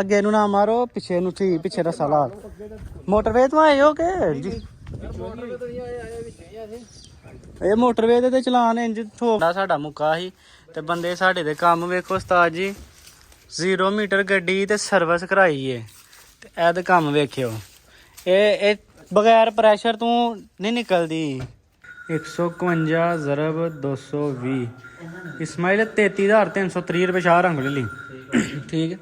ਅੱਗੇ ਨੂੰ ਨਾ ਮਾਰੋ, ਪਿੱਛੇ ਨੂੰ ਠੀਕ, ਪਿੱਛੇ ਰਸਾ ਲਾ। ਮੋਟਰਵੇ ਤੋਂ ਆਏ ਹੋ ਕਿ ਜੀ? ਇਹ ਮੋਟਰਵੇ ਦੇ ਤੇ ਚਲਾਨ ਇੰਜ ਠੋਕਦਾ ਸਾਡਾ ਮੁੱਕਾ ਸੀ ਤੇ ਬੰਦੇ ਸਾਡੇ ਦੇ ਕੰਮ ਵੇਖੋ ਉਸਤਾਦ ਜੀ। 0 ਮੀਟਰ ਗੱਡੀ ਤੇ ਸਰਵਿਸ ਕਰਾਈ ਏ ਤੇ ਇਹਦੇ ਕੰਮ ਵੇਖਿਓ। ਇਹ ਬਗੈਰ ਪ੍ਰੈਸ਼ਰ ਤੋਂ ਨਹੀਂ ਨਿਕਲਦੀ। 151 ਜ਼ਰਬ 220 ਇਸਮਾइल 33,330 रुपये शाह रंग ले ली। ठीक है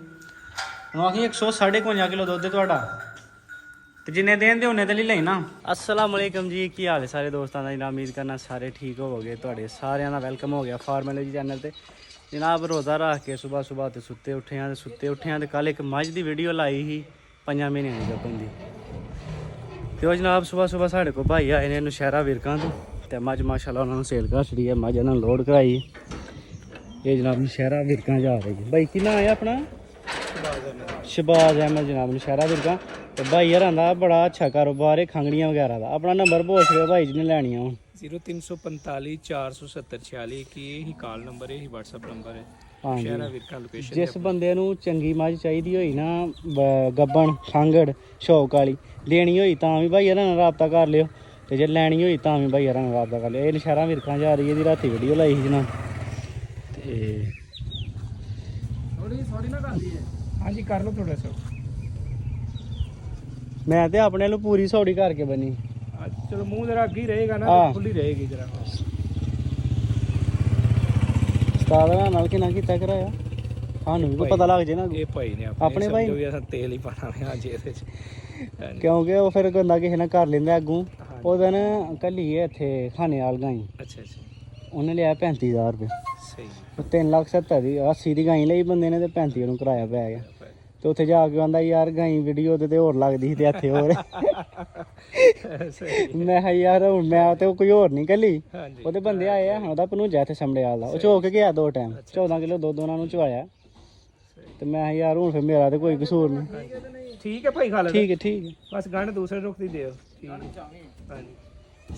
आखिर 155 किलो दुध ਤੁਹਾਡਾ ਤੇ ਜਿੰਨੇ ਦੇਣ ਦੇ ਉਹਨੇ ਤੇ ਲੈ ਲੈਣਾ। अस्सलाम वालेकुम जी, की हाल है सारे दोस्तों का? उम्मीद करना सारे ठीक होवोगे। ਤੁਹਾਡੇ ਸਾਰਿਆਂ ਦਾ ਵੈਲਕਮ ਹੋ ਗਿਆ ਫਾਰਮੈਲੋਜੀ ਚੈਨਲ ਤੇ। ਜਨਾਬ ਰੋਜ਼ਾ ਰੱਖ ਕੇ ਸਵੇਰ ਸਵੇਰ ਤੇ ਸੁੱਤੇ ਉੱਠਿਆਂ ਤੇ ਕੱਲ ਇੱਕ ਮੱਝ ਦੀ ਵੀਡੀਓ ਲਾਈ ਸੀ 5 ਮਹੀਨਿਆਂ ਦੀ ਗੱਭਣ ਦੀ। ਤੇ ਉਹ ਜਨਾਬ ਸਵੇਰ ਸਾਡੇ ਕੋਲ ਭਾਈ ਆਏ ਨੇ ਨੁਸ਼ਹਿਰਾ ਵਿਰਕਾਂ ਤੋਂ ਤੇ ਮੱਝ ਮਾਸ਼ਾਅੱਲਾ ਉਹਨਾਂ ਨੂੰ ਸੇਲ ਕਰ ਛੜੀ ਹੈ। ਮੱਝ ਇਹਨਾਂ ਨੂੰ ਲੋਡ ਕਰਾਈ। ਇਹ ਜਨਾਬ ਨੁਸ਼ਹਿਰਾ ਵਿਰਕਾਂ ਜਾ ਰਹੀ ਹੈ। ਭਾਈ ਕੀ ਨਾਂ ਹੈ ਆਪਣਾ? ਸ਼ਬਾਜ਼ ਅਹਿਮਦ ਜਨਾਬ ਨੁਸ਼ਹਿਰਾ ਵਿਰਕਾਂ। ਤੇ ਭਾਈ ਯਾਰਾਂ ਦਾ ਬੜਾ ਅੱਛਾ ਕਾਰੋਬਾਰ ਹੈ ਖੰਗੜੀਆਂ ਵਗੈਰਾ ਦਾ। ਆਪਣਾ ਨੰਬਰ ਪੁੱਛ ਲਿਓ ਭਾਈ ਜਿਹਨੇ ਲੈਣੀਆਂ ਹੁਣ। 0345 470 46 की यही कॉल नंबर है, यही व्हाट्सएप नंबर है। हाँ शहरा विरका लोकेशन। जिस बंदे नूं चंगी मझ चाहिदी होई ना ਗੱਬਣ ਖੰਗੜ ਸ਼ੌਕ ਵਾਲੀ ਲੈਣੀ ਹੋਈ ਤਾਂ ਵੀ ਭਾਈ ਯਾਰਾਂ ਨਾਲ ਰਾਬਤਾ ਕਰ ਲਿਓ ਤੇ ਜੇ ਲੈਣੀ ਹੋਈ ਤਾਂ ਵੀ ਭਾਈ ਯਾਰਾਂ ਨਾਲ ਰਾਬਤਾ ਕਰ ਲਿਓ। ਇਹ ਨਸ਼ਹਿਰਾ ਵਿਰਕਾਂ ਜਾ ਰਹੀ ਹੈ। ਇਹਦੀ ਰਾਤੀ ਵੀਡੀਓ ਲਾਈ ਸੀ ਜਨਾਬ ਤੇ थोड़ी ना कर दी है। हाँ जी कर लो थोड़ा सा। मैं ते अपने लो पूरी सौड़ी करके बनी। चलो मुंह जरा अगे ही रहेगा ना, तो खुली रहेगी जरा। उस्ताद नाल किना कीता कराया ਸਾਨੂੰ ਵੀ ਪਤਾ ਲੱਗ ਜੇ ਨਾ। ਇਹ ਭਾਈ ਨੇ ਆਪਣੇ ਭਾਈ ਜੋ ਵੀ ਅਸਾਂ ਤੇਲ ਹੀ ਪਾਣਾ ਹੈ ਅੱਜ ਇਹਦੇ ਚ, ਕਿਉਂਕਿ ਉਹ ਫਿਰ ਗੰਦਾ ਕਿਸੇ ਨਾਲ ਕਰ ਲੈਂਦਾ ਅੱਗੋਂ। ਉਹ ਦਿਨ ਕੱਲੀਏ ਇੱਥੇ ਖਾਣੇ ਵਾਲ ਗਾਈ। ਅੱਛਾ ਉਹਨੇ ਲਿਆ 35,000 ਰੁਪਏ। ਸਹੀ। 3,70,000 ਦੀ 80 ਦੀ ਗਾਈ ਲਈ ਬੰਦੇ ਨੇ ਤੇ 35 ਨੂੰ ਕਿਰਾਇਆ ਪੈ ਗਿਆ। ਤੇ ਉੱਥੇ ਜਾ ਕੇ ਆਂਦਾ ਯਾਰ ਗਾਈ ਵੀਡੀਓ ਤੇ ਹੋਰ ਲੱਗਦੀ ਸੀ ਤੇ ਇੱਥੇ ਹੋਰ। ਮੈਂ ਕਿਹਾ ਯਾਰ ਹੁਣ ਮੈਂ ਤੇ ਕੋਈ ਹੋਰ ਨਹੀਂ ਕੱਲੀ ਉਹਦੇ ਬੰਦੇ ਆਏ ਆ। ਉਹਦਾ ਭਣੂਜਾ ਇੱਥੇ ਸਮੜਿਆਲ ਦਾ, ਉਹ ਚੋ ਕੇ ਗਿਆ 2 ਟਾਈਮ 14 ਕਿਲੋ ਦੁੱਧ ਉਹਨਾਂ ਨੂੰ ਚਵਾਇਆ। ਤੇ ਮੈਂ ਕਿਹਾ ਯਾਰ ਹੁਣ ਫਿਰ ਮੇਰਾ ਤੇ ਕੋਈ ਕਸੂਰ ਨਹੀਂ। ਠੀਕ ਹੈ ਭਾਈ ਖਾ ਲੈ। ਠੀਕ ਹੈ ਬਸ ਗੰਢ ਦੂਸਰੇ ਰੁੱਖ ਦੀ ਦਿਓ। ਠੀਕ ਹੈ ਹਾਂਜੀ।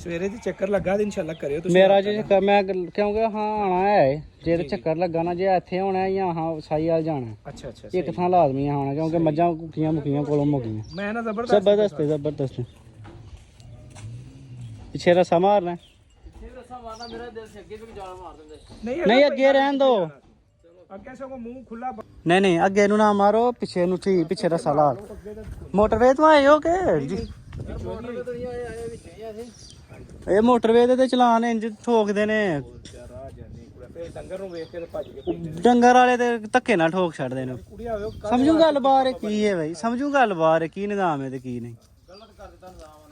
ਸਵੇਰੇ ਦੀ ਚੱਕਰ ਲੱਗਾ ਤੇ ਇਨਸ਼ਾਅੱਲਾ ਕਰਿਓ ਤੁਸੀਂ। ਮੇਰਾ ਜੇ ਚੱਕਰ ਮੈਂ ਕਿਉਂਕਿ ਹਾਂ ਆਣਾ ਹੈ ਜੇ ਤੇ ਚੱਕਰ ਲੱਗਾ ਨਾ ਜੇ ਇੱਥੇ ਹੋਣਾ ਜਾਂ ਹਾਂ ਸਾਈਵਾਲ ਜਾਣਾ। ਅੱਛਾ ਅੱਛਾ ਇੱਕ ਥਾਂ ਲਾਜ਼ਮੀ ਆਉਣਾ ਕਿਉਂਕਿ ਮੱਝਾਂ ਕੁੱਕੀਆਂ ਮੁੱਕੀਆਂ ਕੋਲੋਂ ਮੁੱਕੀਆਂ। ਮੈਂ ਨਾ ਜ਼ਬਰਦਸਤ ਪਿੱਛੇ ਰਸਾ ਮਾਰਨਾ ਨਹੀਂ ਅੱਗੇ ਰਹਿਣ ਦੋ। ਅੱਗੇ ਸਗੋਂ ਮੂੰਹ ਖੁੱਲਾ। ਨਹੀਂ ਅੱਗੇ ਨੂੰ ਨਾ ਮਾਰੋ, ਪਿੱਛੇ ਨੂੰ ਠੀਕ, ਪਿੱਛੇ ਰਸਾ ਲਾ। ਮੋਟਰਵੇ ਤੋਂ ਆਏ ਹੋ ਕਿ ਜੀ? ਇਹ ਮੋਟਰਵੇ ਦੇ ਤੇ ਚਲਾਨ ਇੰਜ ਠੋਕਦੇ ਨੇ। ਡੰਗਰ ਵਾਲੇ ਤੇ ਧੱਕੇ ਨਾਲ ਠੋਕ ਛੱਡਦੇ ਨੇ। ਸਮਝੂ ਗੱਲ ਬਾਹਰ ਕੀ ਹੈ ਬਈ, ਸਮਝੂ ਗੱਲ ਬਾਹਰ ਕੀ ਨਿਜ਼ਾਮ ਹੈ ਤੇ ਕੀ ਨਹੀਂ।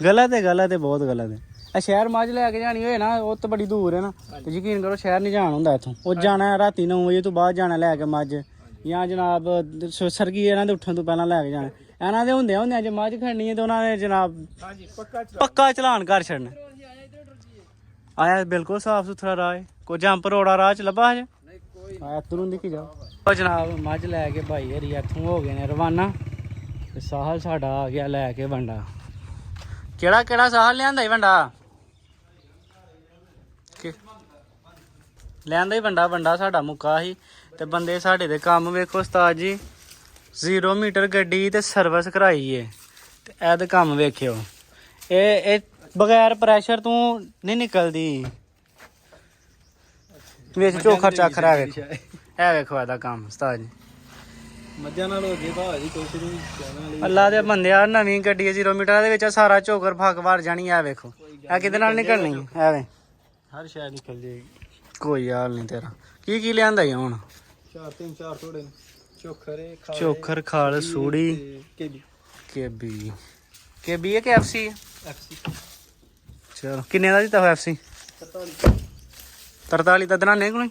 ਗਲਤ ਹੈ ਬਹੁਤ ਗਲਤ ਹੈ। ਆ ਸ਼ਹਿਰ ਮੱਝ ਲੈ ਕੇ ਜਾਣੀ ਹੋਏ ਨਾ ਉਹ ਤਾਂ ਬੜੀ ਦੂਰ ਹੈ ਨਾ ਤੇ ਯਕੀਨ ਕਰੋ ਸ਼ਹਿਰ ਨਹੀਂ ਜਾਣ ਹੁੰਦਾ ਇੱਥੋਂ। ਉਹ ਜਾਣਾ ਰਾਤੀ 9 ਵਜੇ ਤੋਂ ਬਾਅਦ ਜਾਣਾ ਲੈ ਕੇ ਮੱਝ ਜਾਂ ਜਨਾਬ ਸਰਗੀ ਇਹਨਾਂ ਦੇ ਉੱਠਣ ਤੋਂ ਪਹਿਲਾਂ ਲੈ ਕੇ ਜਾਣਾ। ਇਹਨਾਂ ਦੇ ਹੁੰਦਿਆਂ ਜੇ ਮੱਝ ਖੜਨੀ ਹੈ ਤੇ ਉਹਨਾਂ ਨੇ ਜਨਾਬ ਪੱਕਾ ਚਲਾਨ ਕਰ ਛੱਡਣਾ। ਆਇਆ ਬਿਲਕੁਲ ਸਾਫ ਸੁਥਰਾ ਰਾਹ ਹੈ, ਕੋਈ ਜੰਪ ਰੋੜਾ ਰਾਹ ਚ ਲੱਭਾ ਹਜੇ ਆਇਆ ਤੁਰਨ ਦੀ ਕੀ ਜਾ। ਉਹ ਜਨਾਬ ਮੱਝ ਲੈ ਕੇ ਭਾਈ ਹਰੀ ਇੱਥੋਂ ਹੋ ਗਏ ਨੇ ਰਵਾਨਾ ਤੇ ਸਾਹਲ ਸਾਡਾ ਆ ਗਿਆ ਲੈ ਕੇ ਵੰਡਾ। ਕਿਹੜਾ ਸਾਹਲ ਲਿਆਂਦਾ ਹੀ ਵੰਡਾ? ਲਿਆਂਦਾ ਹੀ ਵੰਡਾ ਸਾਡਾ ਮੁੱਕਾ ਸੀ ਤੇ ਬੰਦੇ ਸਾਡੇ ਦੇ ਕੰਮ ਵੇਖੋ ਉਸਤਾਦ ਜੀ। 0 ਮੀਟਰ ਗੱਡੀ ਤੇ ਸਰਵਿਸ ਕਰਾਈ ਏ ਤੇ ਇਹਦੇ ਕੰਮ ਵੇਖਿਓ। ਇਹ ਬਗੈਰ ਪ੍ਰੈਸ਼ਰ ਤੋਂ ਨਹੀਂ ਨਿਕਲਦੀ। ਵਿੱਚ ਚੋਖਾ ਚੱਖਰਾ ਵੇਖੋ। ਇਹ ਵੇਖੋ ਇਹਦਾ ਕੰਮ ਉਸਤਾਦ ਜੀ। ਮੱਝਾਂ ਨਾਲ ਹੋ ਗਏ ਭਾਜੀ ਕੁਛ ਨਹੀਂ ਕਹਿਣਾ। ਅੱਲਾ ਦੇ ਬੰਦਿਆ ਨਵੀਂ ਗੱਡੀ 0 ਮੀਟਰ ਦੇ ਵਿੱਚ ਸਾਰਾ ਝੋਕਰ ਫੱਕ ਵਾਰ ਜਾਣੀ। ਆ ਵੇਖੋ ਇਹ ਕਿਹਦੇ ਨਾਲ ਨਿਕਲਣੀ ਐਵੇਂ ਹਰ ਸ਼ਾਇਦ ਨਿਕਲ ਜਾਏਗੀ। ਕੋਈ ਹਾਲ ਨਹੀਂ ਤੇਰਾ। ਕੀ ਲਿਆਂਦਾ ਹੀ ਹੁਣ? 4 ਥੋੜੇ ਚੋਖਰ ਖਾਲ ਸੂੜੀ ਕੇਬੀ ਹੈ ਕਿ ਐਫਸੀ ਹੈ? ਚਲੋ ਕਿੰਨੇ ਦਾ ਦਿੱਤਾ ਹੋਇਆ ਐਫਸੀ? 43 ਦਾ ਦਨਾਨੇ ਕੋਲ।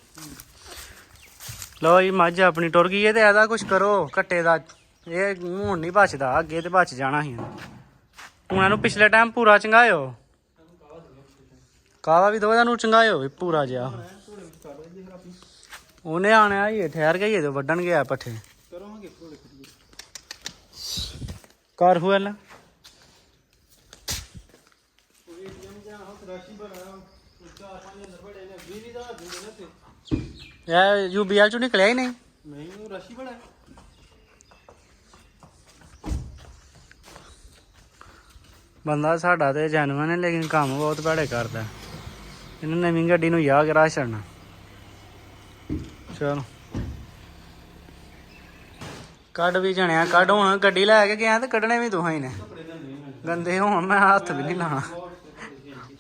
ਲਓ ਜੀ ਮੱਝ ਆਪਣੀ ਟੁਰ ਗਈ ਹੈ ਤੇ ਇਹਦਾ ਕੁਛ ਕਰੋ ਕੱਟੇ ਦਾ। ਇਹ ਹੁਣ ਨਹੀਂ ਬਚਦਾ, ਅੱਗੇ ਤੇ ਬਚ ਜਾਣਾ ਸੀ ਹੁਣ। ਇਹਨੂੰ ਪਿਛਲੇ ਟਾਈਮ ਪੂਰਾ ਚੰਗਾਇਓ, ਕਾਵਾ ਵੀ ਦੋ ਇਹਨੂੰ ਚੰਗਾਇਓ ਪੂਰਾ ਜਿਹਾ। ਉਹਨੇ ਆਣਾ ਹੀ ਠਹਿਰ ਗਈ ਤੇ ਵੱਢਣ ਗਿਆ ਪੱਠੇ ਕਰ ਹੋਇਆ ਨਾ। ਯੂਬੀਐਲ ਚੋਂ ਨਿਕਲਿਆ ਹੀ ਨਹੀਂ। ਬੰਦਾ ਸਾਡਾ ਤੇ ਜੈਨੂਅਨ ਹੈ ਲੇਕਿਨ ਕੰਮ ਬਹੁਤ ਭੈੜੇ ਕਰਦਾ। ਇਹਨੂੰ ਨਵੀਂ ਗੱਡੀ ਨੂੰ ਯਾਦ ਕਰਾ ਛੱਡਣਾ। ਚਲੋ ਕੱਢ ਵੀ ਜਣਿਆ ਕੱਢ। ਹੁਣ ਗੱਡੀ ਲੈ ਕੇ ਗਿਆ ਤੇ ਕੱਢਣੇ ਵੀ ਤੂੰ ਹੀ ਨੇ ਗੰਦੇ। ਹੁਣ ਮੈਂ ਹੱਥ ਵੀ ਨਹੀਂ ਲਾਣਾ।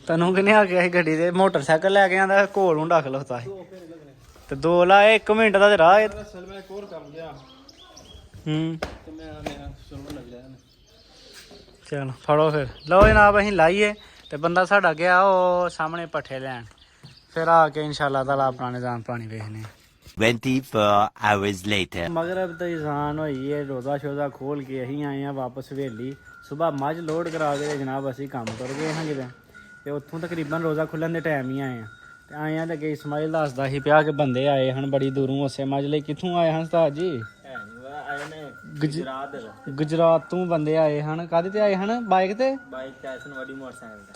ਤੈਨੂੰ ਕਿਹਨੇ ਆ ਗਿਆ ਸੀ ਗੱਡੀ ਦੇ? ਮੋਟਰਸਾਈਕਲ ਲੈ ਕੇ ਆਂਦਾ ਕੋਲ ਨੂੰ ਰੱਖ ਲਤਾ ਸੀ ਤੇ 2 ਲਾਏ 1 ਮਿੰਟ ਦਾ ਤੇ ਰਾਹ ਹੈ। ਚਲੋ ਫੜੋ ਫਿਰ। ਲਓ ਜਨਾਬ ਅਸੀਂ ਲਾਈਏ ਤੇ ਬੰਦਾ ਸਾਡਾ ਗਿਆ ਉਹ ਸਾਹਮਣੇ ਪੱਠੇ ਲੈਣ। ਫਿਰ ਆ ਕੇ ਇਨਸ਼ਾਅੱਲਾ ਤਾਲਾ ਆਪਣਾ ਨਿਜ਼ਾਮ ਪਾਣੀ ਵੇਖਨੇ। 24 hours later ਮਗਰਬ ਤੇ ਇਜ਼ਾਨ ਹੋਈ ਹੈ। ਰੋਜ਼ਾ ਸ਼ੋਜ਼ਾ ਖੋਲ ਕੇ ਅਸੀਂ ਆਏ ਹਾਂ ਵਾਪਸ ਹਵੇਲੀ। ਸੁਬਾਹ ਮੱਝ ਲੋਡ ਕਰਾ ਕੇ ਜਨਾਬ ਅਸੀਂ ਕੰਮ ਕਰ ਗਏ ਹਾਂ ਕਿਤੇ ਤੇ ਉੱਥੋਂ ਤਕਰੀਬਨ ਰੋਜ਼ਾ ਖੁੱਲਣ ਦੇ ਟਾਈਮ ਹੀ ਆਏ ਹਾਂ। ਤੇ ਆਏ ਹਾਂ ਲੱਗੇ ਇਸਮਾਈਲ ਦੱਸਦਾ ਸੀ ਪਿਆ ਕਿ ਬੰਦੇ ਆਏ ਹਨ ਬੜੀ ਦੂਰੋਂ ਉਸੇ ਮੱਝ ਲਈ। ਕਿੱਥੋਂ ਆਏ ਹਨ ਉਸਤਾਦ ਜੀ? ਗੁਜਰਾਤ ਤੋਂ ਬੰਦੇ ਆਏ ਹਨ। ਕਾਹਦੇ ਤੇ ਆਏ ਹਨ? ਬਾਈਕ ਤੇ?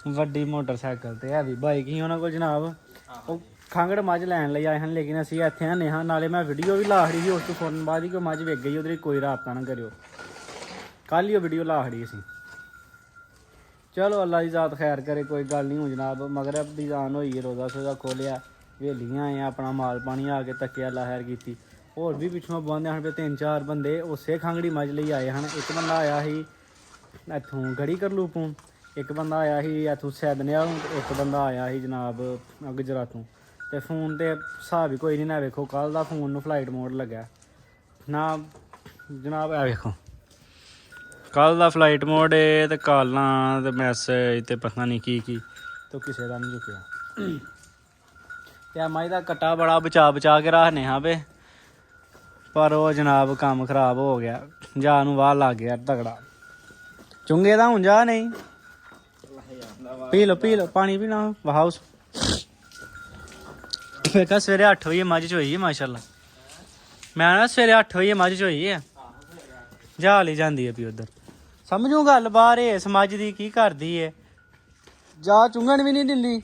ਵੱਡੀ ਮੋਟਰਸਾਈਕਲ ਤੇ ਹੈਵੀ ਬਾਈਕ ਹੀ ਉਹਨਾਂ ਕੋਲ ਜਨਾਬ। ਉਹ ਖੰਗੜ ਮੱਝ ਲੈਣ ਲਈ ਆਏ ਹਨ ਲੇਕਿਨ ਅਸੀਂ ਇੱਥੇ ਆਨੇ ਹਾਂ। ਨਾਲੇ ਮੈਂ ਵੀਡੀਓ ਵੀ ਲਾ ਖੜੀ ਸੀ ਉਸ ਤੋਂ ਫੌਰਨ ਬਾਅਦ ਹੀ ਕੋਈ ਮੱਝ ਵਿਕ ਗਈ। ਉਹਦੇ ਕੋਈ ਰਾਬਤਾ ਨਾ ਕਰਿਓ। ਕੱਲ ਹੀ ਉਹ ਵੀਡੀਓ ਲਾ ਖੜੀ ਸੀ। ਚਲੋ ਅੱਲਾ ਦੀ ਜ਼ਾਤ ਖੈਰ ਕਰੇ, ਕੋਈ ਗੱਲ ਨਹੀਂ ਹੋ ਜਨਾਬ। ਮਗਰਬ ਦੀ ਜਾਨ ਹੋਈ ਹੈ, ਰੋਜ਼ਾ ਸੋਜ਼ਾ ਖੋਲਿਆ, ਹਵੇਲੀਆਂ ਆਏ ਆਪਣਾ ਮਾਲ ਪਾਣੀ ਆ ਕੇ ਤੱਕਿਆ ਅੱਲਾ ਖੈਰ ਕੀਤੀ। ਹੋਰ ਵੀ ਪਿੱਛੋਂ ਬੰਦੇ ਹਨ 3-4 ਬੰਦੇ ਉਸੇ ਖੰਗੜੀ ਮੱਝ ਲਈ ਆਏ ਹਨ। ਇੱਕ ਬੰਦਾ ਆਇਆ ਸੀ ਇੱਥੋਂ ਗੜੀ ਕਰਲੂ ਤੋਂ, ਇੱਕ ਬੰਦਾ ਆਇਆ ਸੀ ਇੱਥੋਂ ਸੈਦਨਿਆਂ ਤੋਂ, ਇੱਕ ਬੰਦਾ ਆਇਆ ਸੀ ਜਨਾਬ ਗੁਜਰਾਤੋਂ। ਤੇ ਫੋਨ ਤੇ ਹਿਸਾਬ ਹੀ ਕੋਈ ਨਹੀਂ ਨਾ। ਵੇਖੋ ਕੱਲ ਦਾ ਫੋਨ ਨੂੰ ਫਲਾਈਟ ਮੋਡ ਲੱਗਾ ਨਾ ਜਨਾਬ। ਇਹ ਵੇਖੋ ਕੱਲ ਦਾ ਫਲਾਈਟ ਮੋਡ ਏ ਤੇ ਕਾਲਾਂ ਤੇ ਮੈਸੇਜ ਤੇ ਪਤਾ ਨਹੀਂ ਕੀ ਤੇ ਕਿਸੇ ਦਾ ਨਹੀਂ ਚੁੱਕਿਆ। ਤੇ ਮਾਈ ਦਾ ਕੱਟਾ ਬੜਾ ਬਚਾ ਕੇ ਰੱਖਨੇ ਹਾਂ ਵੇ, ਪਰ ਉਹ ਜਨਾਬ ਕੰਮ ਖਰਾਬ ਹੋ ਗਿਆ। ਜਾ ਨੂੰ ਵਾਹ ਲੱਗ ਗਿਆ ਤਗੜਾ। ਚੁੰਗੇ ਦਾ ਹੁਣ ਜਾ ਨਹੀਂ। ਪੀ ਲਓ ਪਾਣੀ ਪੀਣਾ ਹਾਊਸ। ਵੇਖਾ ਸਵੇਰੇ 8 ਵਜੇ ਮੱਝ ਚੋਈ ਹੈ ਮਾਸ਼ਾਅੱਲਾ। ਮੈਂ ਨਾ ਸਵੇਰੇ 8 ਵਜੇ ਮੱਝ ਚੋਈ ਹੈ। ਜਾ ਲਈ ਜਾਂਦੀ ਹੈ ਵੀ ਉਧਰ। ਸਮਝੂ ਗੱਲ ਬਾਹਰ ਇਸ ਮੱਝ ਦੀ ਕੀ ਕਰਦੀ ਏ। ਜਾ ਚੁੰਗਣ ਵੀ ਨਹੀਂ ਦਿੰਦੀ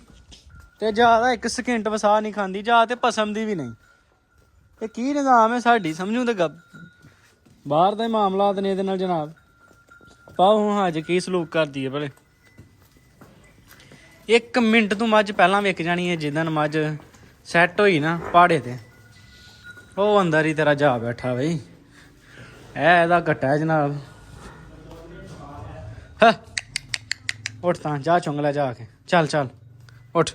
ਤੇ ਜਾ ਦਾ 1 ਸਕਿੰਟ ਵਸਾ ਨਹੀਂ ਖਾਂਦੀ। ਜਾ ਤੇ ਪਸਮ ਦੀ ਵੀ ਨਹੀਂ। ਇਹ ਕੀ ਨਿਜ਼ਾਮ ਹੈ ਸਾਡੀ? ਸਮਝੂ ਤੇ ਬਾਹਰ ਦੇ ਮਾਮਲਾਤ ਨੇ ਇਹਦੇ ਨਾਲ ਜਨਾਬ। ਪਾਓ ਅੱਜ ਕੀ ਸਲੂਕ ਕਰਦੀ ਹੈ ਭਲੇ। 1 ਮਿੰਟ ਤੋਂ ਮੱਝ ਪਹਿਲਾਂ ਵਿਕ ਜਾਣੀ ਹੈ। ਜਿੱਦਣ ਮੱਝ ਸੈੱਟ ਹੋਈ ਨਾ ਪਹਾੜੇ ਤੇ, ਉਹ ਅੰਦਰ ਹੀ ਤੇਰਾ ਜਾ ਬੈਠਾ ਬਈ। ਇਹਦਾ ਘੱਟਾ ਜਨਾਬ। ਹ ਉੱਠ ਤਾਂ ਜਾ ਚੁੰਗ ਲੈ ਜਾ ਕੇ। ਚੱਲ ਉੱਠ।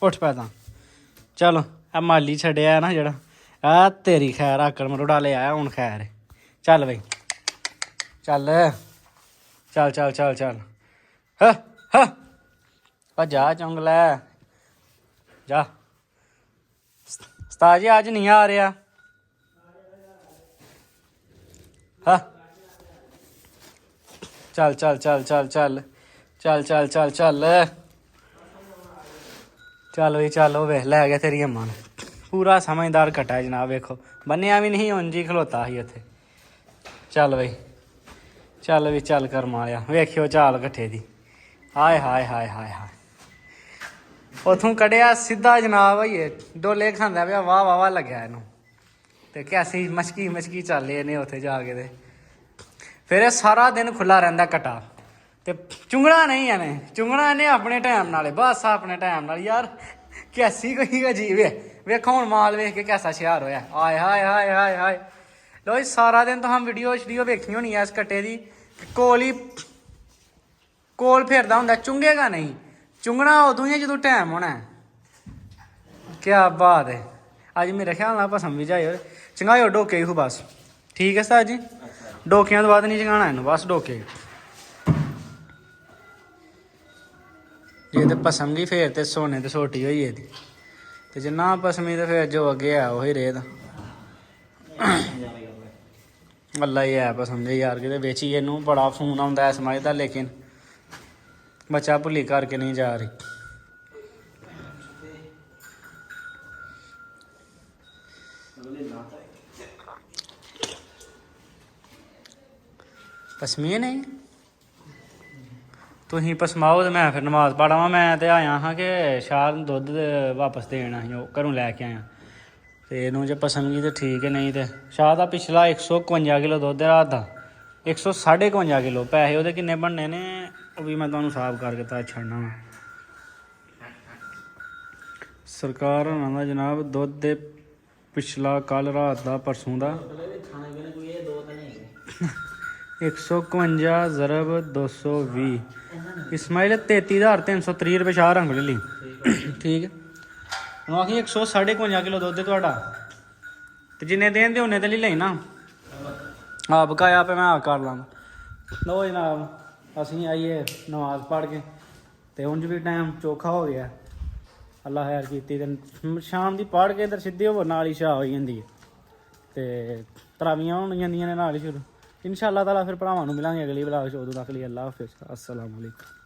ਉੱਠ ਪੈ ਤਾਂ। ਚਲੋ ਆ ਮਾਲੀ ਛੱਡਿਆ ਨਾ ਜਿਹੜਾ, ਆ ਤੇਰੀ ਖੈਰ ਆਕੜ ਮਰੋੜਾ ਲੈ ਆਇਆ ਹੁਣ ਖੈਰ। ਚੱਲ ਬਈ ਚੱਲ। ਆ ਜਾ ਚੁੰਗ ਲੈ ਜਾ। ਉਸਤਾਦ ਜੀ ਅੱਜ ਨਹੀਂ ਆ ਰਿਹਾ। ਹਾਂ ਚੱਲ ਵੀ ਚੱਲ। ਉਹ ਵੇਖ ਲੈ ਗਿਆ ਤੇਰੀ ਅੰਮਾ ਨੂੰ। ਪੂਰਾ ਸਮਝਦਾਰ ਕੱਟਾ ਜਨਾਬ। ਵੇਖੋ ਬੰਨਿਆ ਵੀ ਨਹੀਂ, ਉਂਝ ਹੀ ਖਲੋਤਾ ਸੀ ਉੱਥੇ। ਚੱਲ ਬਈ ਚੱਲ ਵੀ ਚੱਲ ਕਰ ਮਾਰਿਆ। ਵੇਖਿਓ ਚਾਲ ਇਕੱਠੇ ਦੀ। ਹਾਏ ਉਥੋਂ ਕੱਢਿਆ ਸਿੱਧਾ ਜਨਾਬ। ਇਹ ਡੋਲੇ ਖਾਂਦਾ ਪਿਆ। ਵਾਹ ਲੱਗਿਆ ਇਹਨੂੰ। ਤੇ ਕੈਸੀ ਮਸ਼ਕੀ ਚੱਲੇ ਇਹਨੇ ਉੱਥੇ ਜਾ ਕੇ। ਤੇ ਫਿਰ ਇਹ ਸਾਰਾ ਦਿਨ ਖੁੱਲਾ ਰਹਿੰਦਾ ਕੱਟਾ। ਤੇ ਚੁੰਗਣਾ ਨਹੀਂ ਇਹਨੇ। ਚੁੰਗਣਾ ਇਹਨੇ ਆਪਣੇ ਟਾਈਮ ਨਾਲੇ, ਬਸ ਆਪਣੇ ਟਾਈਮ ਨਾਲ। ਯਾਰ ਕੈਸੀ ਕੋਈ ਅਜੀਬ ਹੈ। ਵੇਖੋ ਹੁਣ ਮਾਲ ਵੇਖ ਕੇ ਕੈਸਾ ਸ਼ਿਆਰ ਹੋਇਆ। ਹਾਏ ਲੋ ਜੀ ਸਾਰਾ ਦਿਨ ਤਾਂ ਵੀਡੀਓ ਵੇਖੀ ਹੋਣੀ ਐ ਇਸ ਕੱਟੇ ਦੀ। ਕੋਲ ਫਿਰਦਾ ਹੁੰਦਾ, ਚੁੰਗੇਗਾ ਨਹੀਂ। ਚੁੰਗਣਾ ਉਦੋਂ ਹੀ ਹੈ ਜਦੋਂ ਟਾਈਮ ਹੋਣਾ। ਕਿਆ ਬਾਤ ਹੈ। ਅੱਜ ਮੇਰੇ ਖਿਆਲ ਨਾਲ ਭਸਮ ਵੀ ਜਾਏ। ਚੰਗਾਇਓ ਡੋਕੇ ਹੀ ਬਸ। ਠੀਕ ਹੈ ਸਰ ਜੀ। ਡੋਕਿਆਂ ਤੋਂ ਬਾਅਦ ਨਹੀਂ ਚੰਗਾਉਣਾ ਇਹਨੂੰ, ਬਸ ਡੋਕੇ। ਜੇ ਤੇ ਭਸਮ ਗਈ ਫੇਰ ਤੇ ਸੋਨੇ ਤੇ ਸੋਟੀ ਹੋਈ ਇਹਦੀ। ਤੇ ਜੇ ਨਾ ਭਸਮੀ ਤੇ ਫੇਰ ਜੋ ਅੱਗੇ ਆ ਉਹੀ ਰੇਤ। ਅੱਲਾ ਹੀ ਹੈ ਭਸਮ ਦੇ ਯਾਰ। ਕਿਤੇ ਵੇਚੀ ਇਹਨੂੰ ਬੜਾ ਫੋਨ ਆਉਂਦਾ ਇਸ ਮੱਝ ਦਾ, ਲੇਕਿਨ ਬੱਚਾ ਭੁੱਲੀ ਕਰਕੇ ਨਹੀਂ ਜਾ ਰਹੀ। ਪਸਮੀ ਨਹੀਂ ਤੁਸੀਂ ਪਸਮਾਓ ਤੇ ਮੈਂ ਫਿਰ ਨਮਾਜ਼ ਪੜਾਵਾਂ। ਮੈਂ ਤੇ ਆਇਆ ਹਾਂ ਕਿ ਸ਼ਾਹ ਨੂੰ ਦੁੱਧ ਵਾਪਸ ਦੇਣਾ ਸੀ, ਉਹ ਘਰੋਂ ਲੈ ਕੇ ਆਇਆ। ਤੇ ਇਹਨੂੰ ਜੇ ਪਸੰਦ ਗਈ ਤੇ ਠੀਕ ਹੈ, ਨਹੀਂ ਤੇ ਸ਼ਾਹ ਦਾ ਪਿਛਲਾ 151 ਕਿਲੋ ਦੁੱਧ ਰਾਤ ਦਾ। 155 ਕਿਲੋ। ਪੈਸੇ ਉਹਦੇ ਕਿੰਨੇ ਬਣਨੇ ਨੇ ਉਹ ਵੀ ਮੈਂ ਤੁਹਾਨੂੰ ਹਿਸਾਬ ਕਰਕੇ ਤਾਂ ਛੱਡਣਾ ਵਾ। ਸਰਕਾਰ ਹੋਣਾ ਦਾ ਜਨਾਬ ਦੁੱਧ ਦੇ ਪਿਛਲਾ ਕੱਲ ਰਾਤ ਦਾ ਪਰਸੋਂ ਦਾ 151 ਜ਼ਰਬ 220 ਇਸਮਾਈਲ 33,330 ਰੁਪਏ ਸ਼ਾਹ ਰੰਗ ਲੈ ਲਈ। ਠੀਕ ਹੈ ਹੁਣ ਆਖੀ 155 ਕਿਲੋ ਦੁੱਧ ਹੈ ਤੁਹਾਡਾ ਤੇ ਜਿੰਨੇ ਦੇਣ ਦੇ ਉਹਨੇ ਤੇ ਲਈ ਲਈ ਨਾ ਆਪ ਬਕਾਇਆ ਪੇ ਮੈਂ ਆ ਕਰ ਲਾਂਗਾ। ਲਓ ਜਨਾਬ ਅਸੀਂ ਆਈਏ ਨਮਾਜ਼ ਪੜ੍ਹ ਕੇ ਤੇ ਉਂਝ ਵੀ ਟਾਈਮ ਚੋਖਾ ਹੋ ਗਿਆ। ਅੱਲਾ ਖੈਰ ਕੀਤੀ ਤੇ ਸ਼ਾਮ ਦੀ ਪੜ੍ਹ ਕੇ ਤੇ ਸਿੱਧੀ ਉਹ ਨਾਲ ਹੀ ਸ਼ਾਹ ਹੋਈ ਜਾਂਦੀ ਹੈ ਤੇ ਤਰਾਵੀਆਂ ਹੋਣ ਜਾਂਦੀਆਂ ਨੇ ਨਾਲ ਹੀ ਸ਼ੁਰੂ। ਇਨਸ਼ਾ ਅੱਲਾਹ ਤਾਲਾ ਫਿਰ ਭਰਾਵਾਂ ਨੂੰ ਮਿਲਾਂਗੇ ਅਗਲੀ ਵਲਾਗ 'ਚ। ਉਦੋਂ ਤੱਕ ਲਈ ਅੱਲਾ ਹਾਫਿਜ਼। ਅਸਲਾਮ ਵਾਲੇਕੁਮ।